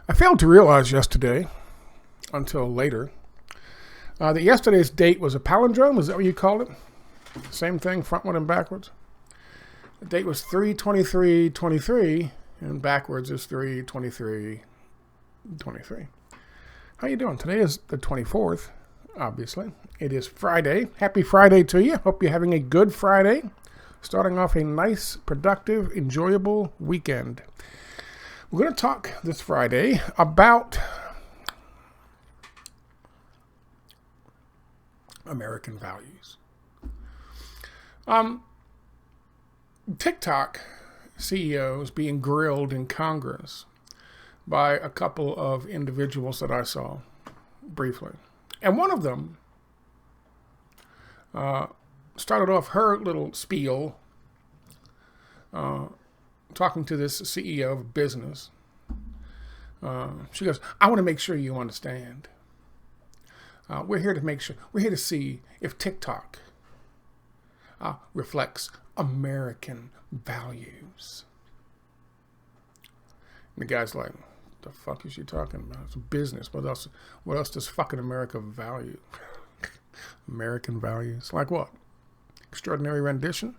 I failed to realize yesterday, until later, that yesterday's date was a palindrome. Is that what you called it? Same thing, frontward and backwards. The date was 3/23/23, and backwards is 3/23/23. How you doing? Today is the 24th, obviously. It is Friday. Happy Friday to you. Hope you're having a good Friday. Starting off a nice, productive, enjoyable weekend. We're going to talk this Friday about American values. TikTok CEOs being grilled in Congress by a couple of individuals that I saw briefly. And one of them started off her little spiel talking to this CEO of a business. She goes, I want to make sure you understand. We're here to see if TikTok reflects American values. And the guy's like, the fuck is she talking about? It's a business. What else does fucking America value? American values? Like what? Extraordinary rendition?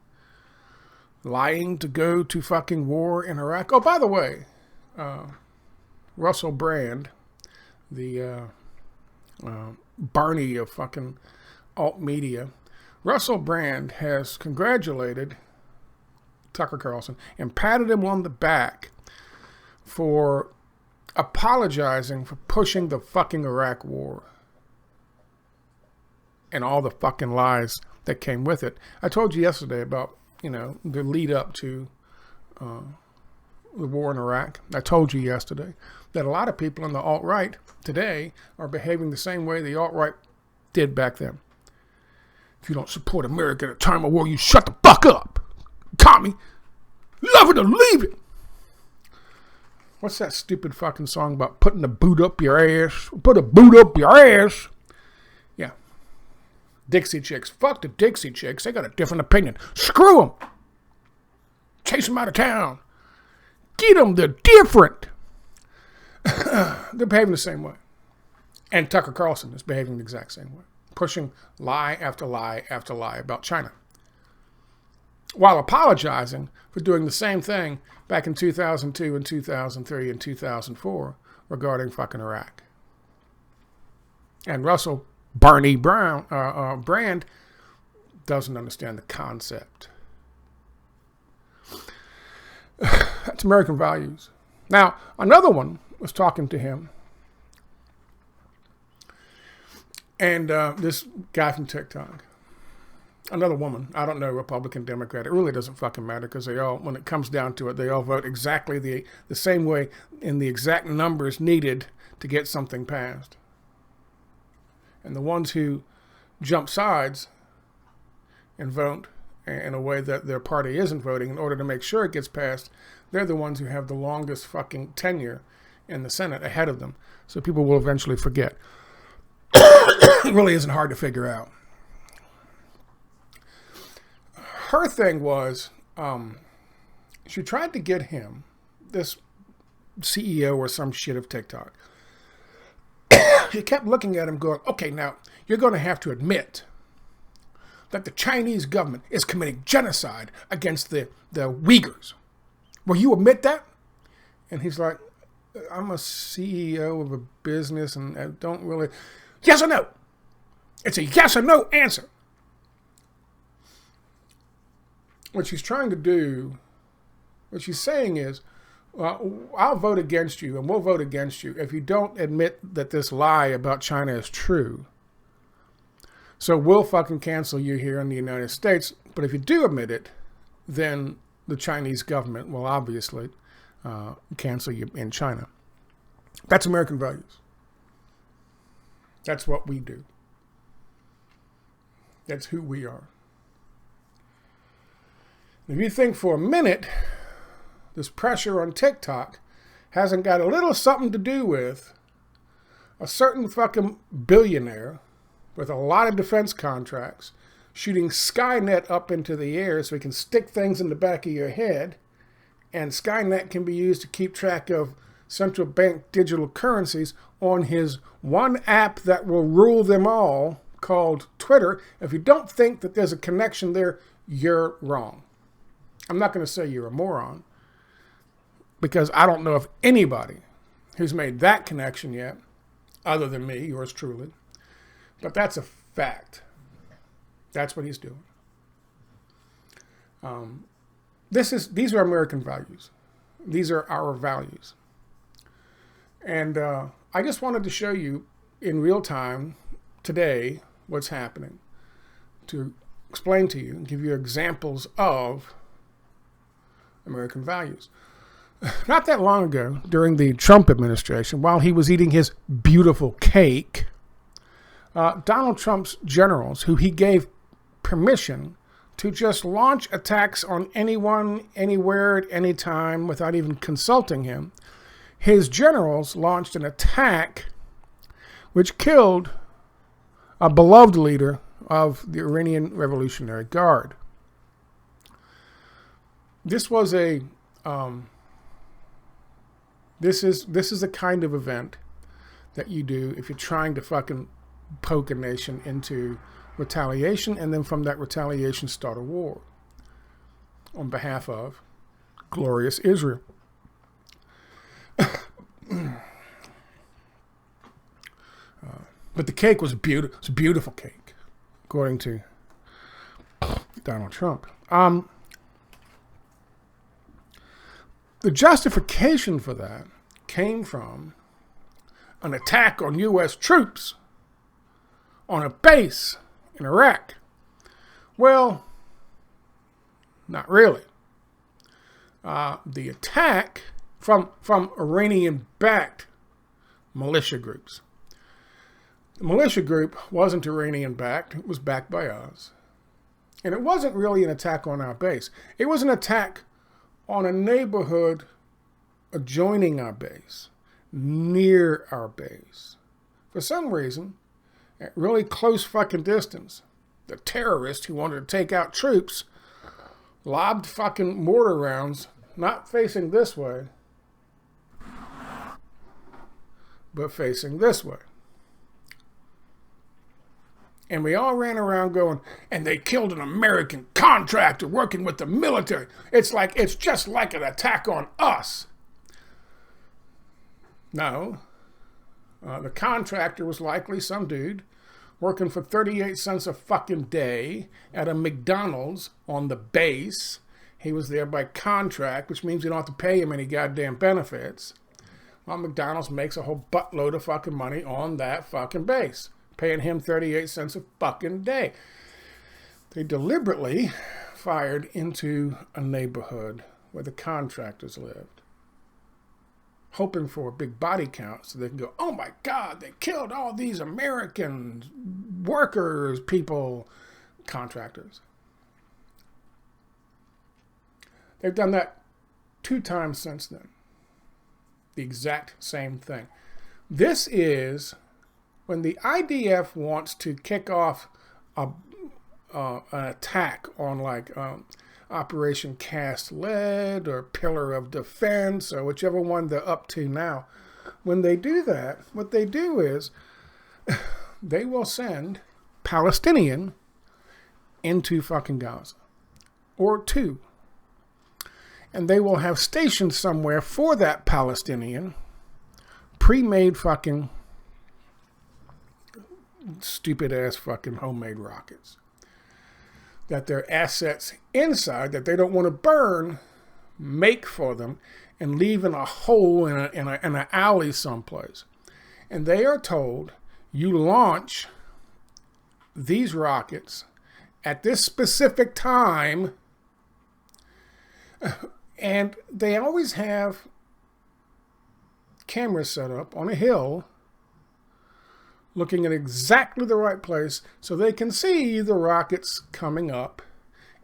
Lying to go to fucking war in Iraq? Oh, by the way, Russell Brand, the Barney of fucking alt media, Russell Brand has congratulated Tucker Carlson and patted him on the back for apologizing for pushing the fucking Iraq war and all the fucking lies that came with it. I told you yesterday about, the lead up to the war in Iraq. I told you yesterday that a lot of people in the alt-right today are behaving the same way the alt-right did back then. If you don't support America at a time of war, you shut the fuck up. Commie. Love it or leave it. What's that stupid fucking song about putting the boot up your ass? Put a boot up your ass. Yeah. Dixie Chicks. Fuck the Dixie Chicks. They got a different opinion. Screw them. Chase them out of town. Get them. They're different. They're behaving the same way. And Tucker Carlson is behaving the exact same way. Pushing lie after lie after lie about China. While apologizing for doing the same thing back in 2002 and 2003 and 2004 regarding fucking Iraq. And Russell Barney Brand doesn't understand the concept. That's American values. Now, another one was talking to him. And this guy from TikTok, another woman, I don't know, Republican, Democrat, it really doesn't fucking matter because they all, when it comes down to it, they all vote exactly the same way in the exact numbers needed to get something passed. And the ones who jump sides and vote in a way that their party isn't voting in order to make sure it gets passed, they're the ones who have the longest fucking tenure in the Senate ahead of them. So people will eventually forget. It really isn't hard to figure out. Her thing was, she tried to get him, this CEO or some shit of TikTok. He kept looking at him going, okay, now you're going to have to admit that the Chinese government is committing genocide against the Uyghurs. Will you admit that? And he's like, I'm a CEO of a business and I don't really... Yes or no? It's a yes or no answer. What she's trying to do, what she's saying is, I'll vote against you and we'll vote against you if you don't admit that this lie about China is true. So we'll fucking cancel you here in the United States. But if you do admit it, then the Chinese government will obviously cancel you in China. That's American values. That's what we do. That's who we are. If you think for a minute this pressure on TikTok hasn't got a little something to do with a certain fucking billionaire with a lot of defense contracts shooting Skynet up into the air so he can stick things in the back of your head, and Skynet can be used to keep track of central bank digital currencies on his one app that will rule them all, called Twitter. If you don't think that there's a connection there, you're wrong. I'm not going to say you're a moron, because I don't know of anybody who's made that connection yet, other than me, yours truly. But that's a fact. That's what he's doing. These are American values. These are our values. And I just wanted to show you in real time today what's happening, to explain to you and give you examples of American values. Not that long ago, during the Trump administration, while he was eating his beautiful cake, Donald Trump's generals, who he gave permission to just launch attacks on anyone, anywhere, at any time, without even consulting him, his generals launched an attack which killed a beloved leader of the Iranian Revolutionary Guard. This was a this is the kind of event that you do if you're trying to fucking poke a nation into retaliation, and then from that retaliation start a war on behalf of glorious Israel. But the cake was beautiful. It's a beautiful cake, according to Donald Trump. The justification for that came from an attack on U.S. troops on a base in Iraq. Well, not really. The attack from Iranian-backed militia groups. The militia group wasn't Iranian-backed. It was backed by us. And it wasn't really an attack on our base. It was an attack on a neighborhood adjoining our base, near our base. For some reason, at really close fucking distance, the terrorist who wanted to take out troops lobbed fucking mortar rounds, not facing this way, but facing this way. And we all ran around going, and they killed an American contractor working with the military. It's just like an attack on us. No. The contractor was likely some dude working for 38 cents a fucking day at a McDonald's on the base. He was there by contract, which means you don't have to pay him any goddamn benefits. Well, McDonald's makes a whole buttload of fucking money on that fucking base, paying him 38 cents a fucking day. They deliberately fired into a neighborhood where the contractors lived, hoping for a big body count so they can go, oh my God, they killed all these American workers, people, contractors. They've done that 2 times since then. The exact same thing. This is when the IDF wants to kick off an attack on Operation Cast Lead or Pillar of Defense or whichever one they're up to now. When they do that, what they do is they will send Palestinian into fucking Gaza, or 2. And they will have stationed somewhere for that Palestinian pre-made fucking stupid ass fucking homemade rockets that their assets inside that they don't want to burn make for them and leave in a hole in an alley someplace. And they are told, you launch these rockets at this specific time, and they always have cameras set up on a hill looking at exactly the right place so they can see the rockets coming up,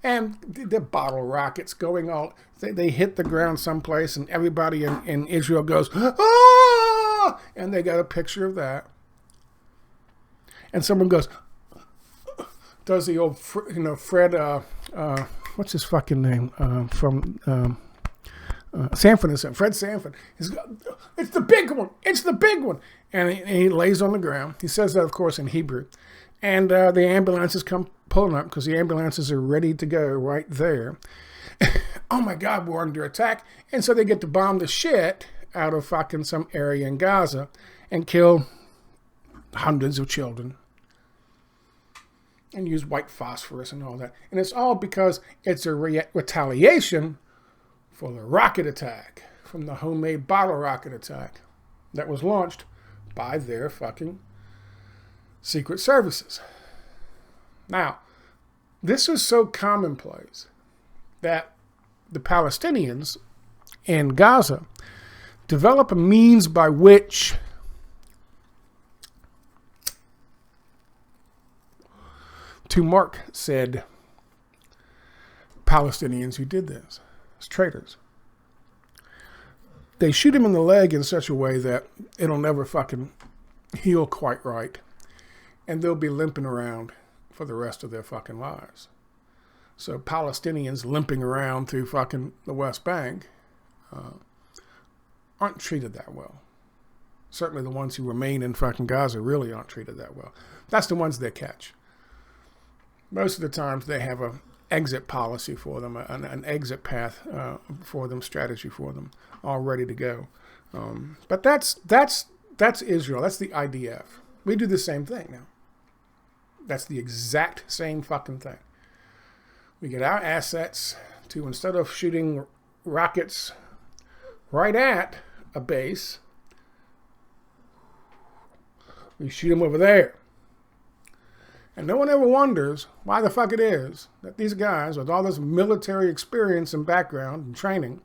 and the bottle rockets going all, they hit the ground someplace and everybody in Israel goes, ah! And they got a picture of that. And someone goes, does the old, Fred, what's his fucking name, from Fred Sanford. It's the big one. It's the big one. And he lays on the ground. He says that, of course, in Hebrew. And the ambulances come pulling up because the ambulances are ready to go right there. Oh my God, we're under attack. And so they get to bomb the shit out of fucking some area in Gaza and kill hundreds of children. And use white phosphorus and all that. And it's all because it's a retaliation for the rocket attack, from the homemade bottle rocket attack that was launched by their fucking secret services. Now, this was so commonplace that the Palestinians in Gaza develop a means by which to mark said Palestinians who did this as traitors. They shoot him in the leg in such a way that it'll never fucking heal quite right. And they'll be limping around for the rest of their fucking lives. So Palestinians limping around through fucking the West Bank aren't treated that well. Certainly the ones who remain in fucking Gaza really aren't treated that well. That's the ones they catch. Most of the times they have a exit policy for them, an exit path for them, strategy for them, all ready to go. But that's Israel. That's the IDF. We do the same thing now. That's the exact same fucking thing. We get our assets to, instead of shooting rockets right at a base, we shoot them over there. And no one ever wonders why the fuck it is that these guys, with all this military experience and background and training,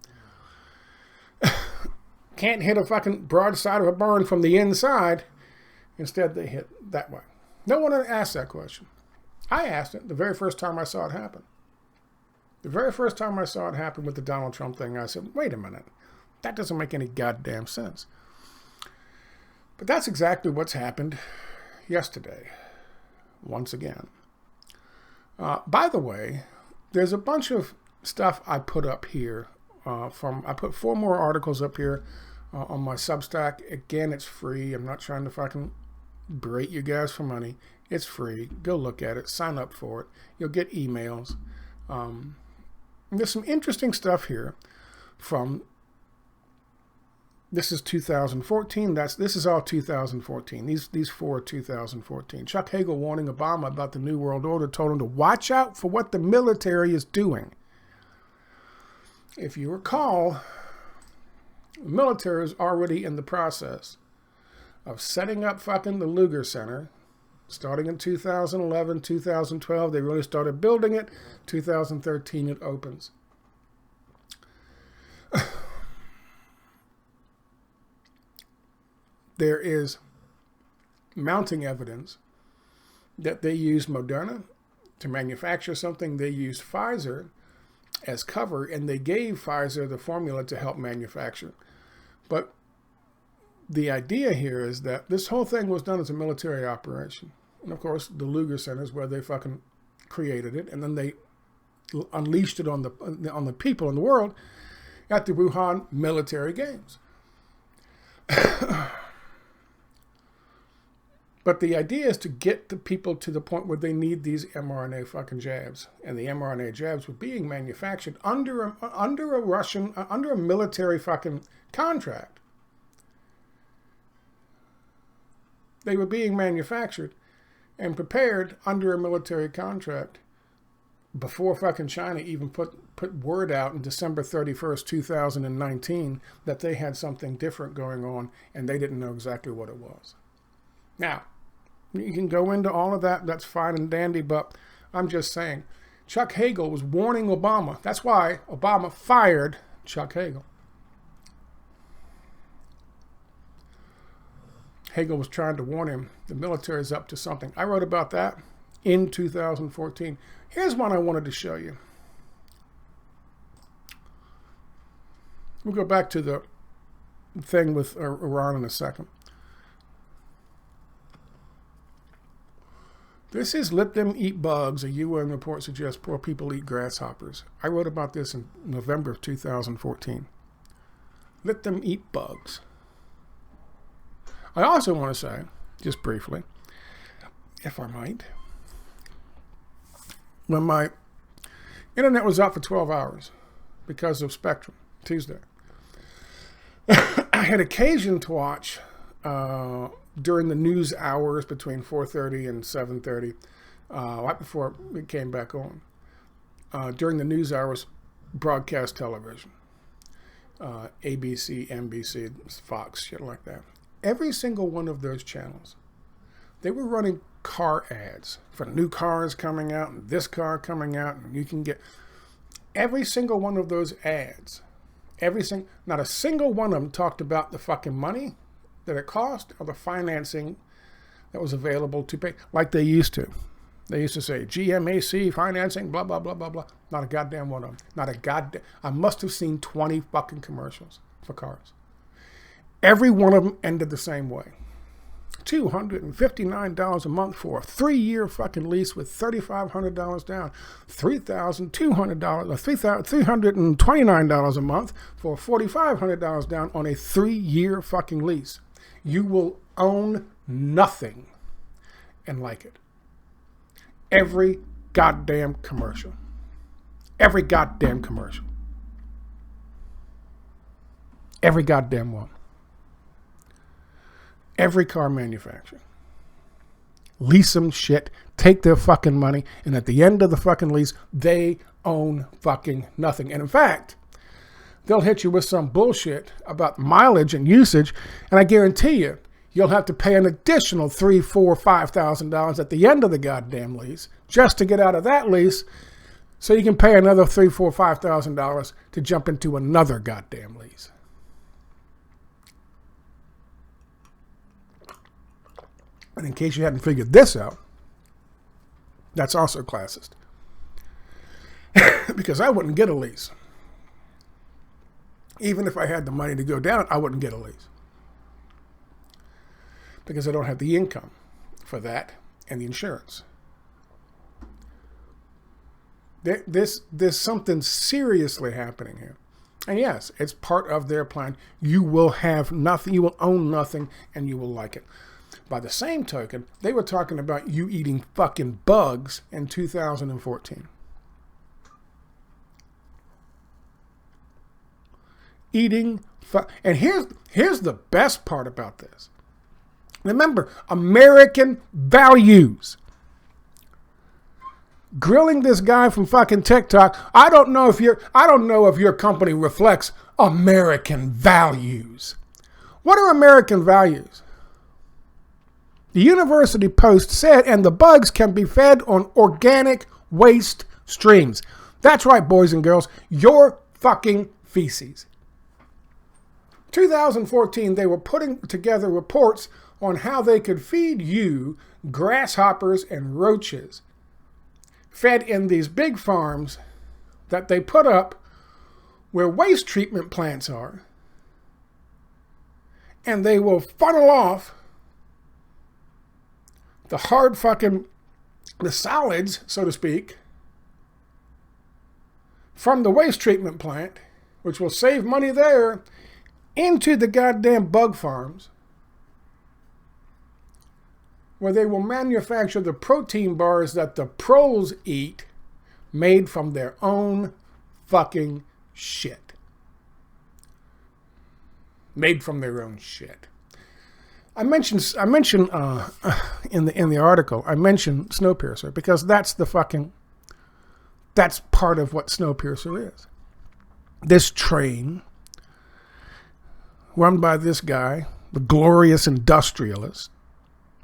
can't hit a fucking broadside of a barn from the inside. Instead, they hit that way. No one ever asked that question. I asked it the very first time I saw it happen. The very first time I saw it happen with the Donald Trump thing, I said, wait a minute. That doesn't make any goddamn sense. But that's exactly what's happened yesterday. Once again. By the way, there's a bunch of stuff I put up here. I put 4 more articles up here on my Substack. Again, it's free. I'm not trying to fucking berate you guys for money. It's free. Go look at it. Sign up for it. You'll get emails. There's some interesting stuff here from... This is 2014. This is all 2014. These 4 are 2014. Chuck Hagel warning Obama about the New World Order, told him to watch out for what the military is doing. If you recall, the military is already in the process of setting up fucking the Lugar Center, starting in 2011, 2012. They really started building it. 2013 it opens. There is mounting evidence that they used Moderna to manufacture something. They used Pfizer as cover, and they gave Pfizer the formula to help manufacture. But the idea here is that this whole thing was done as a military operation. And of course, the Lugar Center is where they fucking created it, and then they unleashed it on the people in the world at the Wuhan military games. But the idea is to get the people to the point where they need these mRNA fucking jabs. And the mRNA jabs were being manufactured under a military fucking contract. They were being manufactured and prepared under a military contract before fucking China even put word out in December 31st, 2019 that they had something different going on and they didn't know exactly what it was. Now, you can go into all of that. That's fine and dandy, but I'm just saying, Chuck Hagel was warning Obama. That's why Obama fired Chuck Hagel. Hagel was trying to warn him the military is up to something. I wrote about that in 2014. Here's one I wanted to show you. We'll go back to the thing with Iran in a second. This is Let Them Eat Bugs. A UN report suggests poor people eat grasshoppers. I wrote about this in November of 2014. Let them eat bugs. I also want to say, just briefly, if I might, when my internet was out for 12 hours because of Spectrum, Tuesday, I had occasion to watch during the news hours between 4:30 and 7:30, right before it came back on. During the news hours, broadcast television, ABC, NBC, Fox, shit like that. Every single one of those channels, they were running car ads for new cars coming out and this car coming out, and you can get every single one of those ads. Not a single one of them talked about the fucking money that it cost or the financing that was available to pay, like they used to. They used to say GMAC financing, blah, blah, blah, blah, blah. Not a goddamn one of them. Not a goddamn. I must have seen 20 fucking commercials for cars. Every one of them ended the same way. $259 a month for a 3-year fucking lease with $3,500 down. $3,200 or $329 a month for $4,500 down on a 3-year fucking lease. You will own nothing and like it. Every goddamn commercial. Every goddamn commercial. Every goddamn one. Every car manufacturer. Lease them shit, take their fucking money, and at the end of the fucking lease, they own fucking nothing. And in fact, they'll hit you with some bullshit about mileage and usage, and I guarantee you, you'll have to pay an additional $3,000, $4,000, $5,000 at the end of the goddamn lease just to get out of that lease, so you can pay another $3,000, $4,000, $5,000 to jump into another goddamn lease. And in case you hadn't figured this out, that's also classist. Because I wouldn't get a lease. Even if I had the money to go down, I wouldn't get a lease. Because I don't have the income for that and the insurance. There's something seriously happening here. And yes, it's part of their plan. You will have nothing, you will own nothing, and you will like it. By the same token, they were talking about you eating fucking bugs in 2014. And here's the best part about this. Remember, American values. Grilling this guy from fucking TikTok. I don't know if your company reflects American values. What are American values? The University Post said, and the bugs can be fed on organic waste streams. That's right, boys and girls. Your fucking feces. 2014, they were putting together reports on how they could feed you grasshoppers and roaches fed in these big farms that they put up where waste treatment plants are. And they will funnel off the the solids, so to speak, from the waste treatment plant, which will save money there, into the goddamn bug farms, where they will manufacture the protein bars that the pros eat, made from their own fucking shit. Made from their own shit. I mentioned in the article, I mentioned Snowpiercer because that's part of what Snowpiercer is. This train, run by this guy, the glorious industrialist,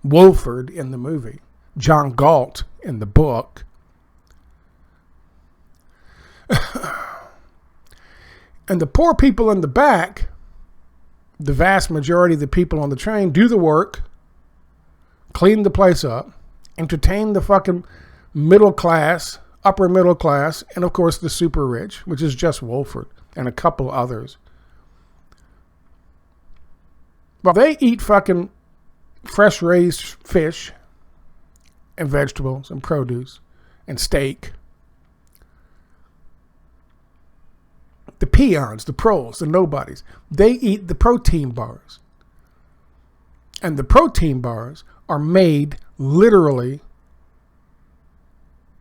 Wolford in the movie, John Galt in the book. And the poor people in the back, the vast majority of the people on the train, do the work, clean the place up, entertain the fucking middle class, upper middle class, and of course the super rich, which is just Wolford and a couple others. Well, they eat fucking fresh raised fish and vegetables and produce and steak. The peons, the proles, the nobodies, they eat the protein bars. And the protein bars are made literally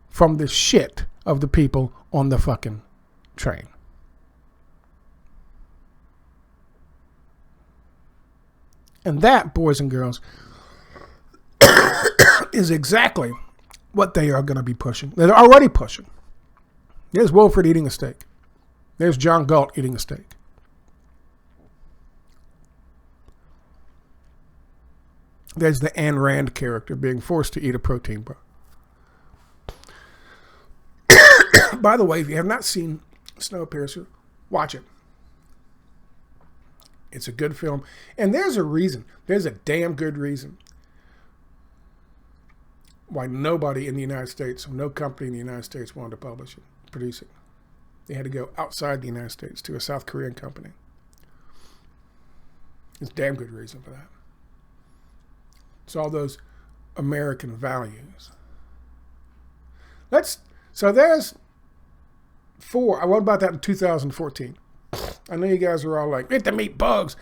from the shit of the people on the fucking train. And that, boys and girls, is exactly what they are going to be pushing. They're already pushing. There's Wilford eating a steak. There's John Galt eating a steak. There's the Ayn Rand character being forced to eat a protein bar. By the way, if you have not seen Snowpiercer, watch it. It's a good film. And there's a reason. There's a damn good reason why nobody in the United States, no company in the United States wanted to publish it, produce it. They had to go outside the United States to a South Korean company. There's a damn good reason for that. It's all those American values. So there's 4. I wrote about that in 2014. I know you guys are all like, eat the meat bugs,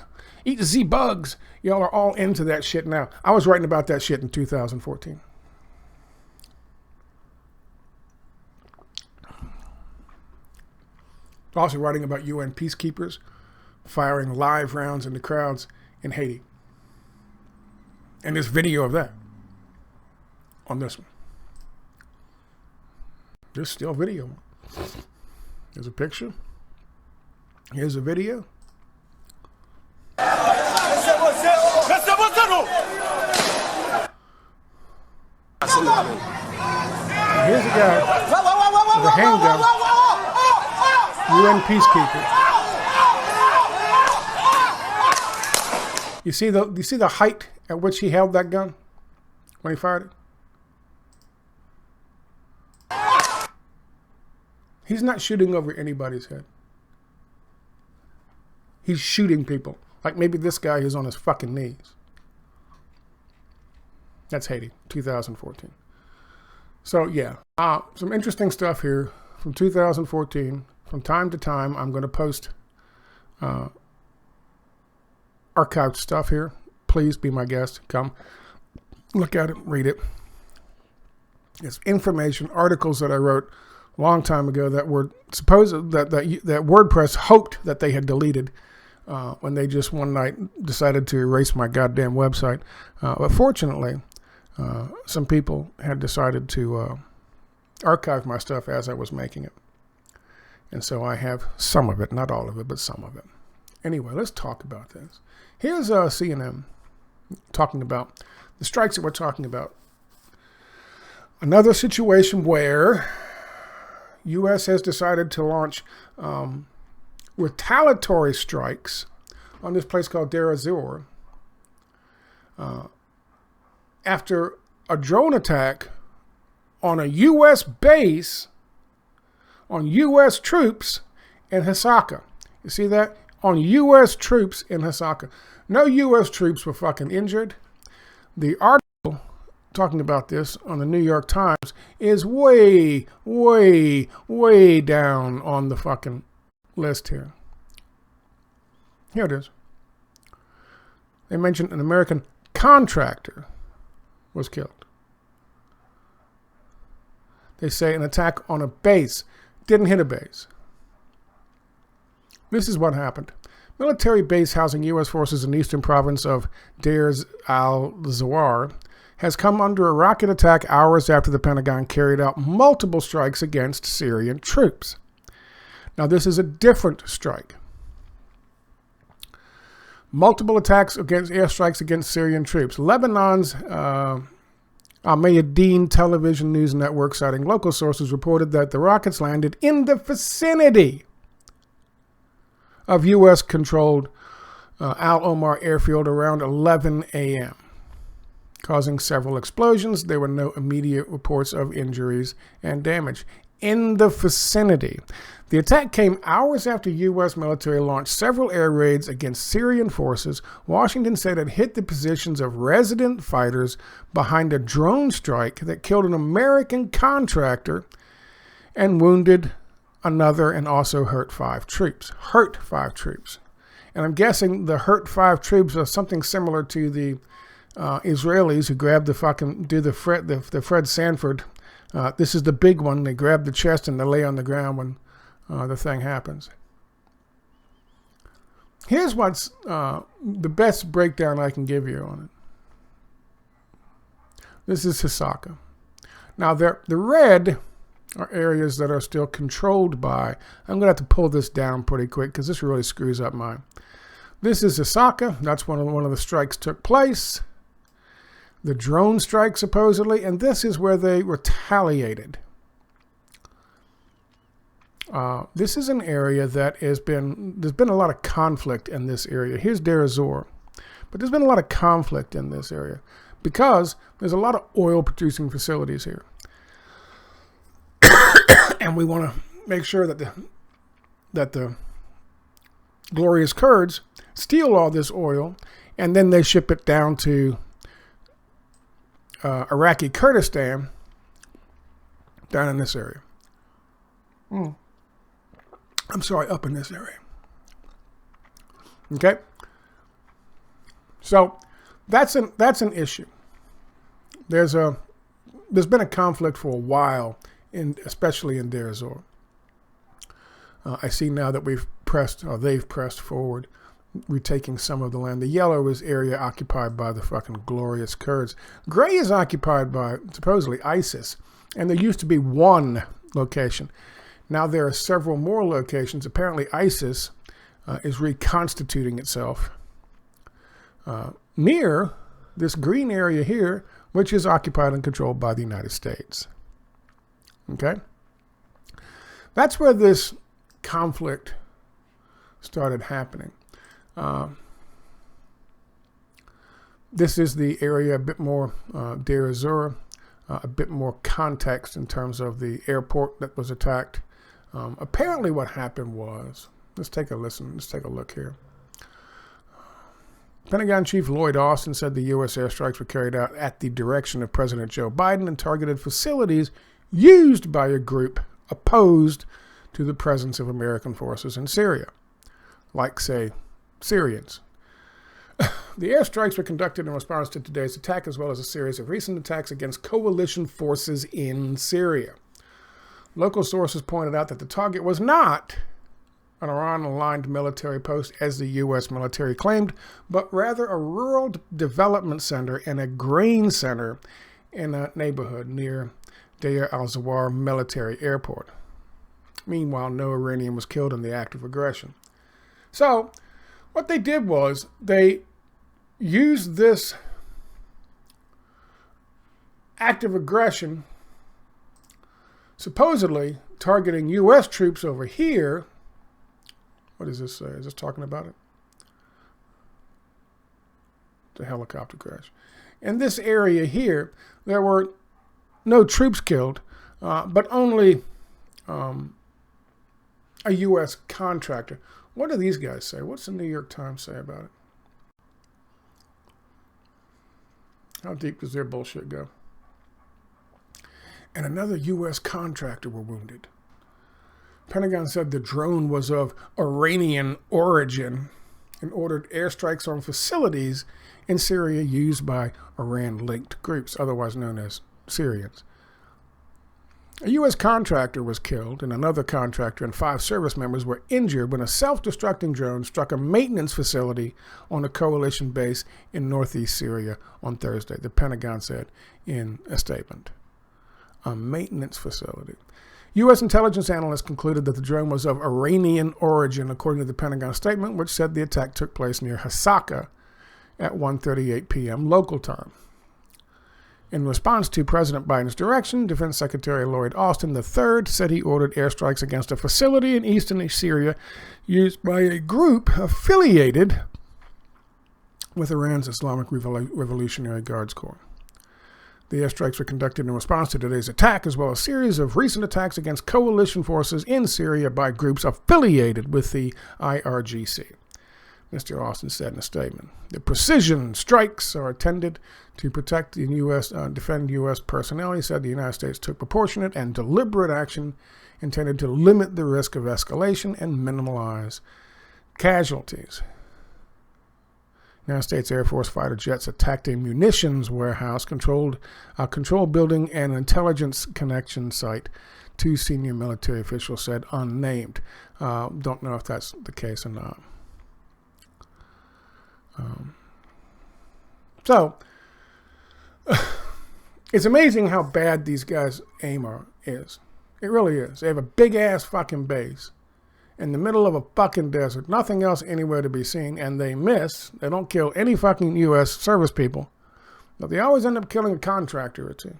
eat the Z bugs. Y'all are all into that shit now. I was writing about that shit in 2014. Also writing about UN peacekeepers firing live rounds into crowds in Haiti. And there's video of that on this one. There's still video. There's a picture. Here's a video. Here's a guy with a handgun, UN peacekeeper. You see the height at which he held that gun when he fired it? He's not shooting over anybody's head. He's shooting people. Like maybe this guy who's on his fucking knees. That's Haiti, 2014. So yeah, some interesting stuff here from 2014. From time to time, I'm going to post archived stuff here. Please be my guest. Come look at it, read it. It's information, articles that I wrote a long time ago that were supposed that WordPress hoped that they had deleted when they just one night decided to erase my goddamn website. But fortunately, some people had decided to archive my stuff as I was making it. And so I have some of it, not all of it, but some of it. Anyway, let's talk about this. Here's CNN talking about the strikes that we're talking about. Another situation where U.S. has decided to launch retaliatory strikes on this place called Deir ez-Zor after a drone attack on a U.S. base on U.S. troops in Hasaka. You see that? On U.S. troops in Hasaka. No U.S. troops were fucking injured. The article talking about this on the New York Times is way, way, way down on the fucking list here. Here it is. They mentioned an American contractor was killed. They say an attack on a base didn't hit a base. This is what happened. Military base housing U.S. forces in the eastern province of Deir ez-Zor has come under a rocket attack hours after the Pentagon carried out multiple strikes against Syrian troops. Now, this is a different strike. Multiple attacks against airstrikes against Syrian troops. Lebanon's Al-Mayadeen television news network, citing local sources, reported that the rockets landed in the vicinity of U.S.-controlled Al-Omar airfield around 11 a.m., causing several explosions. There were no immediate reports of injuries and damage. In the vicinity. The attack came hours after U.S. military launched several air raids against Syrian forces. Washington said it hit the positions of resident fighters behind a drone strike that killed an American contractor and wounded another and also hurt 5 troops. Hurt 5 troops. And I'm guessing the hurt 5 troops are something similar to the Israelis who grabbed the Fred Sanford. This is the big one. They grab the chest and they lay on the ground when the thing happens. Here's what's the best breakdown I can give you on it. This is Hasaka. Now, the red are areas that are still controlled by. I'm going to have to pull this down pretty quick because this really screws up mine. This is Hasaka. That's when one of the strikes took place. The drone strike, supposedly. And this is where they retaliated. This is an area that there's been a lot of conflict in this area. Here's Deir ez-Zor. But there's been a lot of conflict in this area because there's a lot of oil producing facilities here. And we want to make sure that the glorious Kurds steal all this oil, and then they ship it down to Iraqi Kurdistan, down in this area. I'm sorry, up in this area. Okay? So that's an issue. There's been a conflict for a while, especially in Deir ez-Zor. I see now that they've pressed forward, retaking some of the land. The yellow is area occupied by the fucking glorious Kurds. Gray is occupied by supposedly ISIS, and there used to be one location. Now there are several more locations. Apparently ISIS is reconstituting itself near this green area here, which is occupied and controlled by the United States. Okay? That's where this conflict started happening. This is the area a bit more Deir ez-Zor, a bit more context in terms of the airport that was attacked. Apparently what happened was, let's take a look here. Pentagon Chief Lloyd Austin said the U.S. airstrikes were carried out at the direction of President Joe Biden and targeted facilities used by a group opposed to the presence of American forces in Syria, like, say, Syrians. The airstrikes were conducted in response to today's attack, as well as a series of recent attacks against coalition forces in Syria. Local sources pointed out that the target was not an Iran-aligned military post, as the U.S. military claimed, but rather a rural development center and a grain center in a neighborhood near Deir ez-Zor military airport. Meanwhile, no Iranian was killed in the act of aggression. So, what they did was they used this act of aggression, supposedly targeting U.S. troops over here. What does this say? Is this talking about it? It's a helicopter crash. In this area here, there were no troops killed, but only a U.S. contractor. What do these guys say? What's the New York Times say about it? How deep does their bullshit go? And another U.S. contractor were wounded. Pentagon said the drone was of Iranian origin and ordered airstrikes on facilities in Syria used by Iran-linked groups, otherwise known as Syrians. A U.S. contractor was killed, and another contractor and 5 service members were injured when a self-destructing drone struck a maintenance facility on a coalition base in northeast Syria on Thursday, the Pentagon said in a statement. A maintenance facility. U.S. intelligence analysts concluded that the drone was of Iranian origin, according to the Pentagon statement, which said the attack took place near Hasaka at 1:38 p.m. local time. In response to President Biden's direction, Defense Secretary Lloyd Austin III said he ordered airstrikes against a facility in eastern Syria used by a group affiliated with Iran's Islamic Revolutionary Guards Corps. The airstrikes were conducted in response to today's attack, as well as a series of recent attacks against coalition forces in Syria by groups affiliated with the IRGC. Mr. Austin said in a statement, the precision strikes are intended to protect the defend U.S. personnel. He said the United States took proportionate and deliberate action intended to limit the risk of escalation and minimize casualties. United States Air Force fighter jets attacked a munitions warehouse, control building, and intelligence connection site. 2 senior military officials said, unnamed. Don't know if that's the case or not. So, it's amazing how bad these guys' aim is. It really is. They have a big-ass fucking base in the middle of a fucking desert. Nothing else anywhere to be seen. And they miss. They don't kill any fucking U.S. service people. But they always end up killing a contractor or two.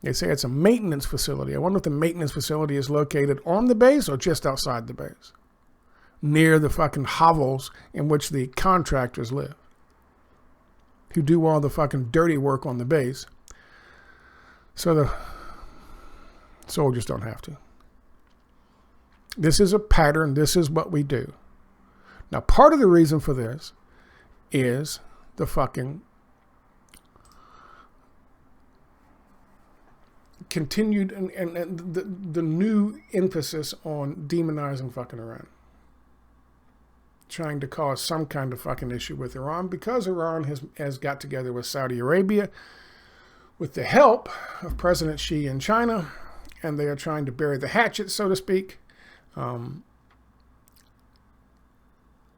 They say it's a maintenance facility. I wonder if the maintenance facility is located on the base or just outside the base, near the fucking hovels in which the contractors live, who do all the fucking dirty work on the base, so the soldiers don't have to. This is a pattern. This is what we do. Now, part of the reason for this is the fucking continued and the new emphasis on demonizing fucking Iran. Trying to cause some kind of fucking issue with Iran because Iran has got together with Saudi Arabia with the help of President Xi in China, and they are trying to bury the hatchet, so to speak,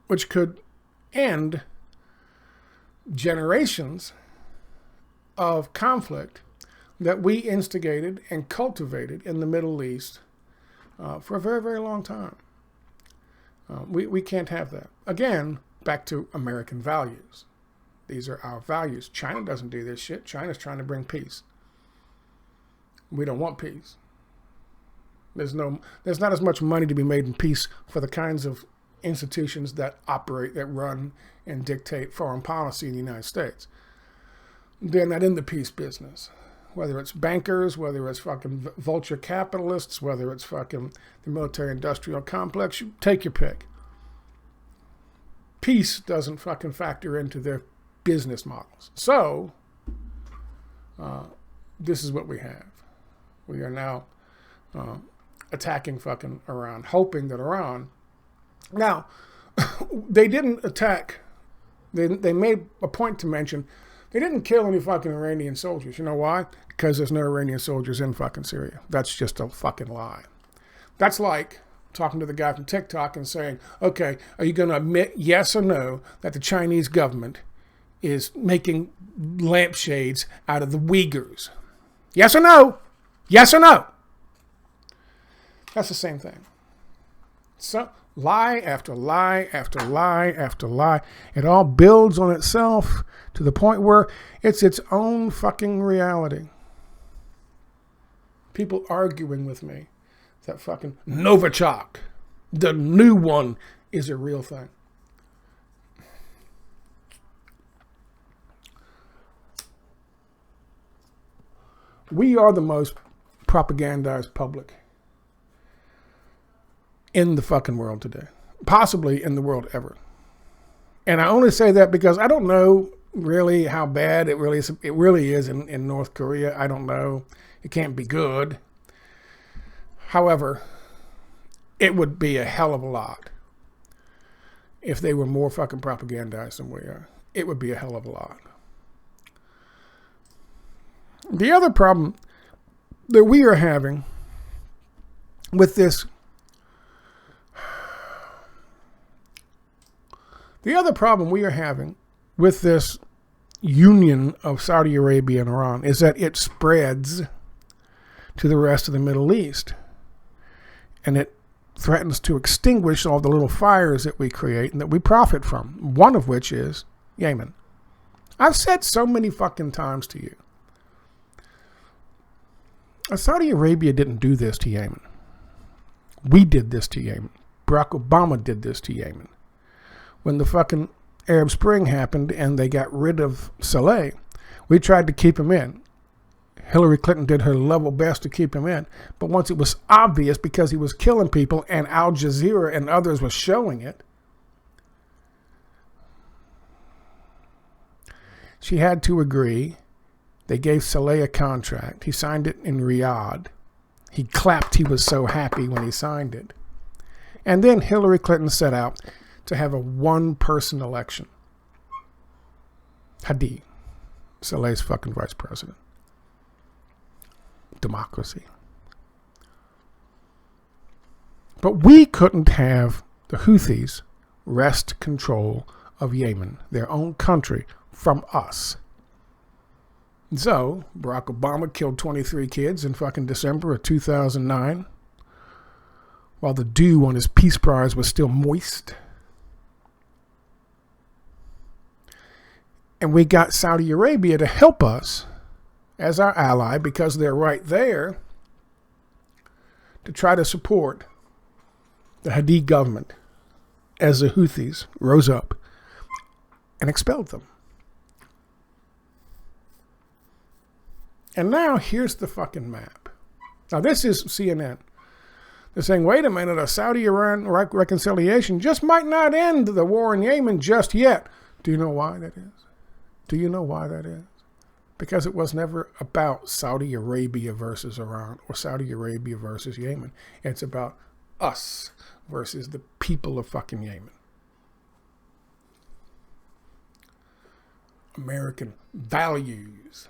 which could end generations of conflict that we instigated and cultivated in the Middle East for a very, very long time. We can't have that. Again, back to American values. These are our values. China doesn't do this shit. China's trying to bring peace. We don't want peace. There's not as much money to be made in peace for the kinds of institutions that operate, that run and dictate foreign policy in the United States. They're not in the peace business. Whether it's bankers, whether it's fucking vulture capitalists, whether it's fucking the military-industrial complex, you take your pick. Peace doesn't fucking factor into their business models. So, this is what we have. We are now attacking fucking Iran, hoping that Iran... Now, they didn't attack... They made a point to mention they didn't kill any fucking Iranian soldiers. You know why? Because there's no Iranian soldiers in fucking Syria. That's just a fucking lie. That's like talking to the guy from TikTok and saying, okay, are you going to admit yes or no that the Chinese government is making lampshades out of the Uyghurs? Yes or no? Yes or no? That's the same thing. So, lie after lie after lie after lie. It all builds on itself to the point where it's its own fucking reality. People arguing with me that fucking Novichok, the new one, is a real thing. We are the most propagandized public in the fucking world today. Possibly in the world ever. And I only say that because I don't know really how bad it really is in North Korea. I don't know. It can't be good. However, it would be a hell of a lot if they were more fucking propagandized than we are. It would be a hell of a lot. The other problem that we are having with this... The other problem we are having with this union of Saudi Arabia and Iran is that it spreads to the rest of the Middle East. And it threatens to extinguish all the little fires that we create and that we profit from, one of which is Yemen. I've said so many fucking times to you, Saudi Arabia didn't do this to Yemen. We did this to Yemen. Barack Obama did this to Yemen. When the fucking Arab Spring happened and they got rid of Zelle, we tried to keep him in. Hillary Clinton did her level best to keep him in. But once it was obvious because he was killing people and Al Jazeera and others were showing it, she had to agree. They gave Zelle a contract. He signed it in Riyadh. He clapped. He was so happy when he signed it. And then Hillary Clinton set out to have a one-person election. Hadi, Zelle's fucking vice president. Democracy. But we couldn't have the Houthis wrest control of Yemen, their own country, from us. So, Barack Obama killed 23 kids in fucking December of 2009, while the dew on his Peace Prize was still moist. And we got Saudi Arabia to help us as our ally, because they're right there, to try to support the Hadi government as the Houthis rose up and expelled them. And now here's the fucking map. Now this is CNN. They're saying, wait a minute, a Saudi-Iran reconciliation just might not end the war in Yemen just yet. Do you know why that is? Do you know why that is? Because it was never about Saudi Arabia versus Iran or Saudi Arabia versus Yemen. It's about us versus the people of fucking Yemen. American values.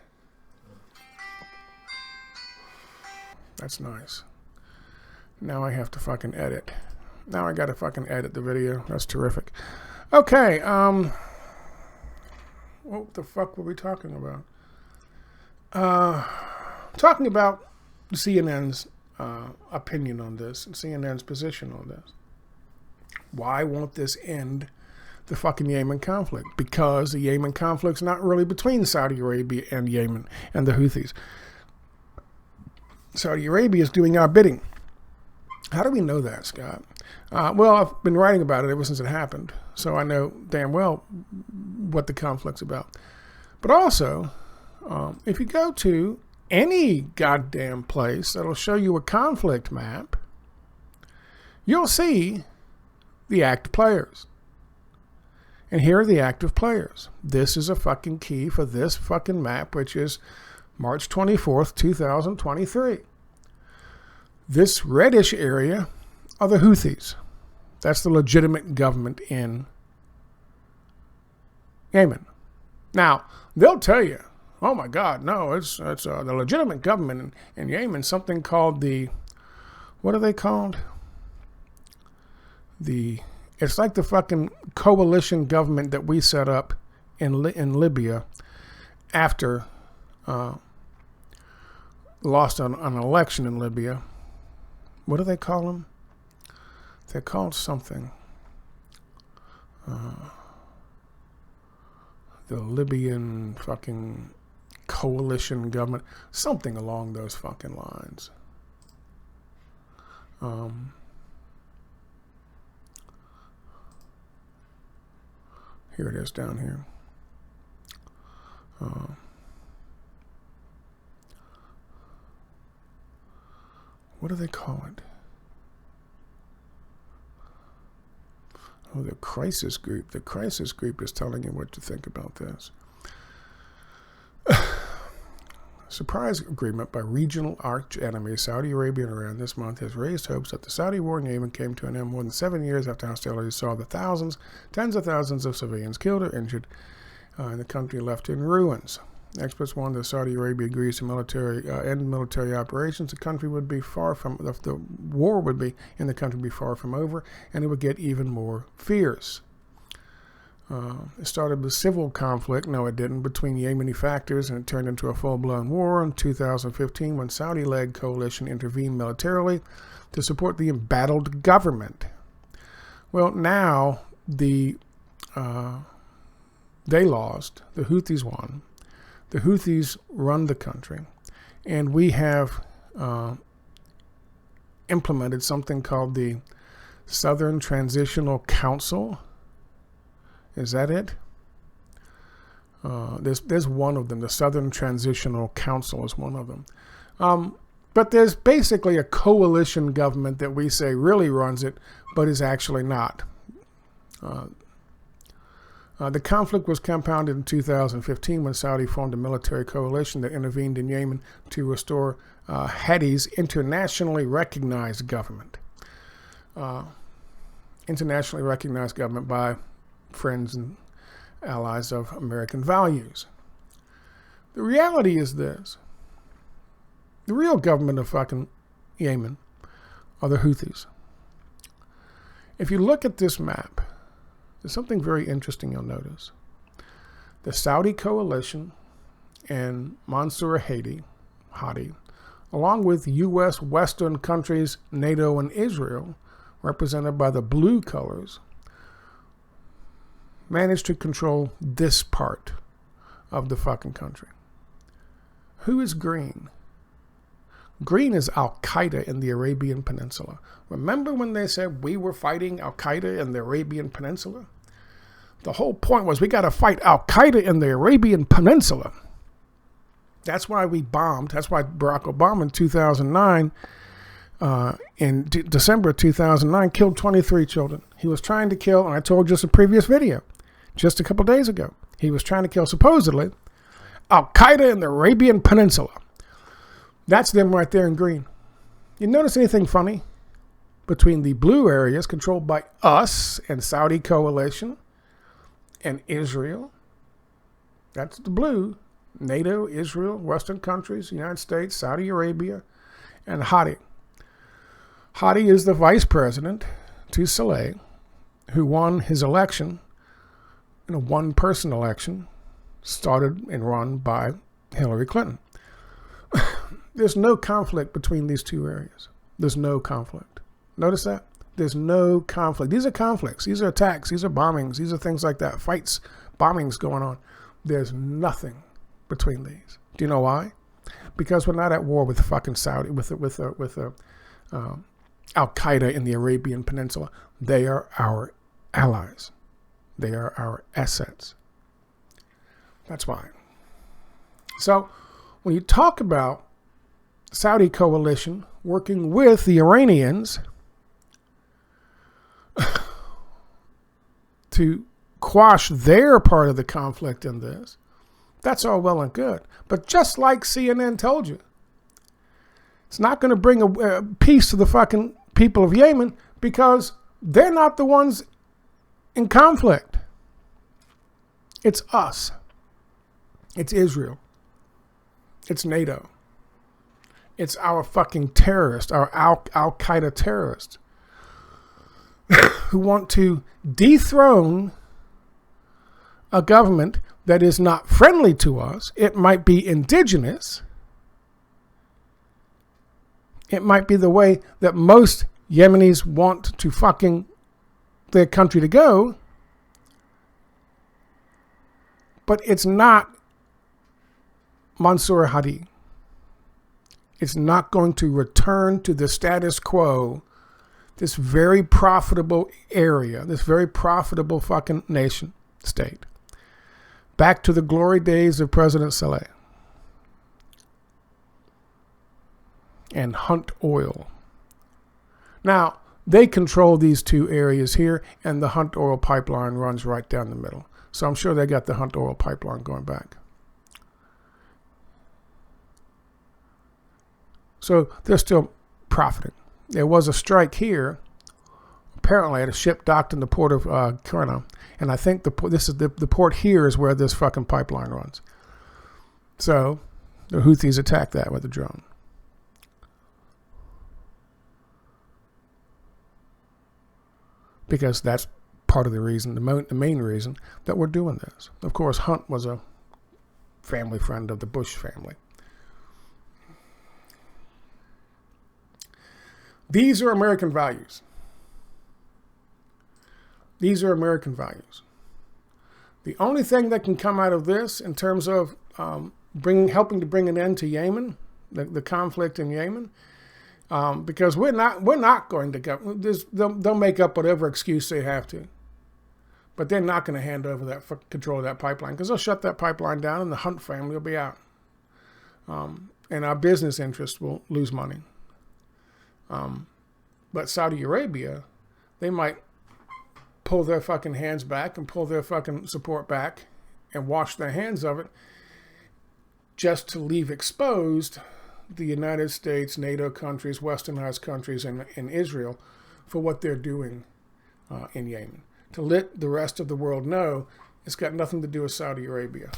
That's nice. Now I have to fucking edit. Now I gotta fucking edit the video. That's terrific. Okay, what the fuck were we talking about? Talking about CNN's opinion on this, and CNN's position on this. Why won't this end the fucking Yemen conflict? Because the Yemen conflict's not really between Saudi Arabia and Yemen and the Houthis. Saudi Arabia is doing our bidding. How do we know that, Scott? Well, I've been writing about it ever since it happened, so I know damn well what the conflict's about. But also, if you go to any goddamn place that'll show you a conflict map, you'll see the active players. And here are the active players. This is a fucking key for this fucking map, which is March 24th, 2023. This reddish area are the Houthis. That's the legitimate government in Yemen. Now, they'll tell you, oh my God, no, it's the legitimate government in Yemen, something called the, what are they called? It's like the fucking coalition government that we set up in Libya after lost an election in Libya. What do they call them? They're called something. The Libyan fucking coalition government. Something along those fucking lines. Here it is down here. What do they call it? Oh, the crisis group. The crisis group is telling you what to think about this. Surprise agreement by regional arch enemies Saudi Arabia and Iran this month has raised hopes that the Saudi war in Yemen came to an end more than 7 years after hostilities saw the tens of thousands of civilians killed or injured and the country left in ruins. Experts warned that Saudi Arabia agrees to end military operations. The war would be in the country be far from over, and it would get even more fierce. It started with civil conflict. No, it didn't, between Yemeni factors, and it turned into a full-blown war in 2015 when Saudi-led coalition intervened militarily to support the embattled government. Well, now they lost. The Houthis won. The Houthis run the country, and we have implemented something called the Southern Transitional Council. Is that it? There's one of them. The Southern Transitional Council is one of them. But there's basically a coalition government that we say really runs it, but is actually not. The conflict was compounded in 2015 when Saudi formed a military coalition that intervened in Yemen to restore Hadi's internationally recognized government. Internationally recognized government by friends and allies of American values. The reality is this. The real government of fucking Yemen are the Houthis. If you look at this map, there's something very interesting you'll notice. The Saudi coalition and Mansour Hadi, along with U.S. Western countries, NATO, and Israel, represented by the blue colors, managed to control this part of the fucking country. Who is green? Green is Al-Qaeda in the Arabian Peninsula. Remember when they said we were fighting Al-Qaeda in the Arabian Peninsula? The whole point was we got to fight Al-Qaeda in the Arabian Peninsula. That's why we bombed. That's why Barack Obama in 2009, in December of 2009, killed 23 children. He was trying to kill, and I told you this in a previous video, just a couple days ago, he was trying to kill, supposedly, Al-Qaeda in the Arabian Peninsula. That's them right there in green. You notice anything funny between the blue areas controlled by us and Saudi coalition and Israel? That's the blue. NATO, Israel, Western countries, United States, Saudi Arabia, and Hadi. Hadi is the vice president to Saleh, who won his election in a one-person election started and run by Hillary Clinton. There's no conflict between these two areas. There's no conflict. Notice that? There's no conflict. These are conflicts. These are attacks. These are bombings. These are things like that. Fights, bombings going on. There's nothing between these. Do you know why? Because we're not at war with fucking Saudi, with Al-Qaeda in the Arabian Peninsula. They are our allies. They are our assets. That's why. So when you talk about Saudi coalition working with the Iranians to quash their part of the conflict in this, that's all well and good. But just like CNN told you, it's not going to bring a peace to the fucking people of Yemen because they're not the ones in conflict. It's us. It's Israel. It's NATO. It's our fucking terrorists, our Al-Qaeda terrorists who want to dethrone a government that is not friendly to us. It might be indigenous. It might be the way that most Yemenis want to fucking their country to go. But it's not Mansour Hadi. It's not going to return to the status quo, this very profitable area, this very profitable fucking nation state. Back to the glory days of President Saleh. And hunt oil. Now, they control these two areas here, and the hunt oil pipeline runs right down the middle. So I'm sure they got the hunt oil pipeline going back. So they're still profiting. There was a strike here, apparently at a ship docked in the port of Kurna, and I think the port here is where this fucking pipeline runs. So the Houthis attacked that with a drone. Because that's part of the reason, the main reason that we're doing this. Of course, Hunt was a family friend of the Bush family. These are American values. These are American values. The only thing that can come out of this in terms of helping to bring an end to Yemen, the conflict in Yemen, because we're not going to go. They'll make up whatever excuse they have to, but they're not going to hand over that control of that pipeline because they'll shut that pipeline down and the Hunt family will be out, and our business interests will lose money. But Saudi Arabia, they might pull their fucking hands back and pull their fucking support back and wash their hands of it just to leave exposed the United States, NATO countries, westernized countries, and Israel for what they're doing in Yemen. To let the rest of the world know it's got nothing to do with Saudi Arabia.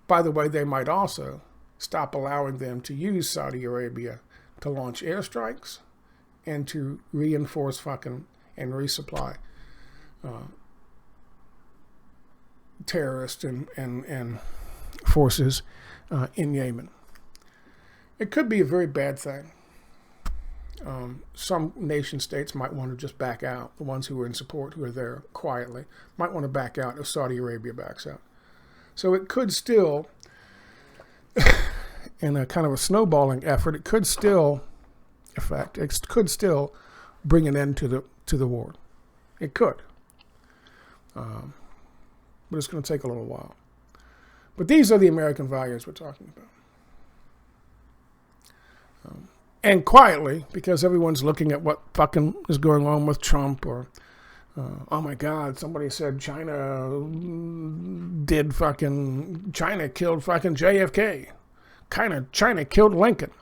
By the way, they might also stop allowing them to use Saudi Arabia to launch airstrikes and to reinforce fucking and resupply terrorists and forces in Yemen. It could be a very bad thing. Some nation states might want to just back out. The ones who are in support, who are there quietly, might want to back out if Saudi Arabia backs out. So it could still, in a kind of a snowballing effort, it could still bring an end to the war. It could. But it's going to take a little while. But these are the American values we're talking about. And quietly, because everyone's looking at what fucking is going on with Trump, or, oh my God, somebody said China killed fucking JFK. China killed Lincoln.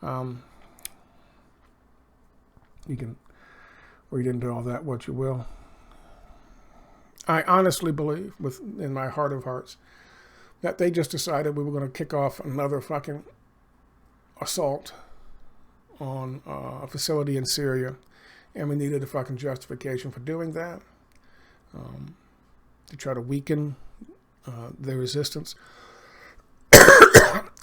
You can read into all that what you will. I honestly believe, in my heart of hearts, that they just decided we were going to kick off another fucking assault on a facility in Syria, and we needed a fucking justification for doing that, to try to weaken the resistance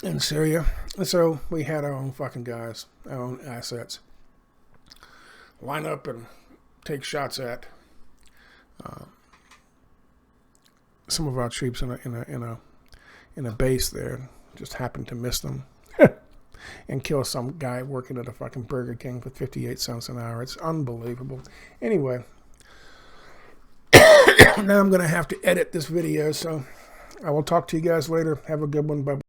in Syria. And so we had our own fucking guys, our own assets, line up and take shots at some of our troops in a base there. Just happened to miss them. And kill some guy working at a fucking Burger King for 58 cents an hour. It's unbelievable. Anyway, now I'm going to have to edit this video, so I will talk to you guys later. Have a good one. Bye-bye.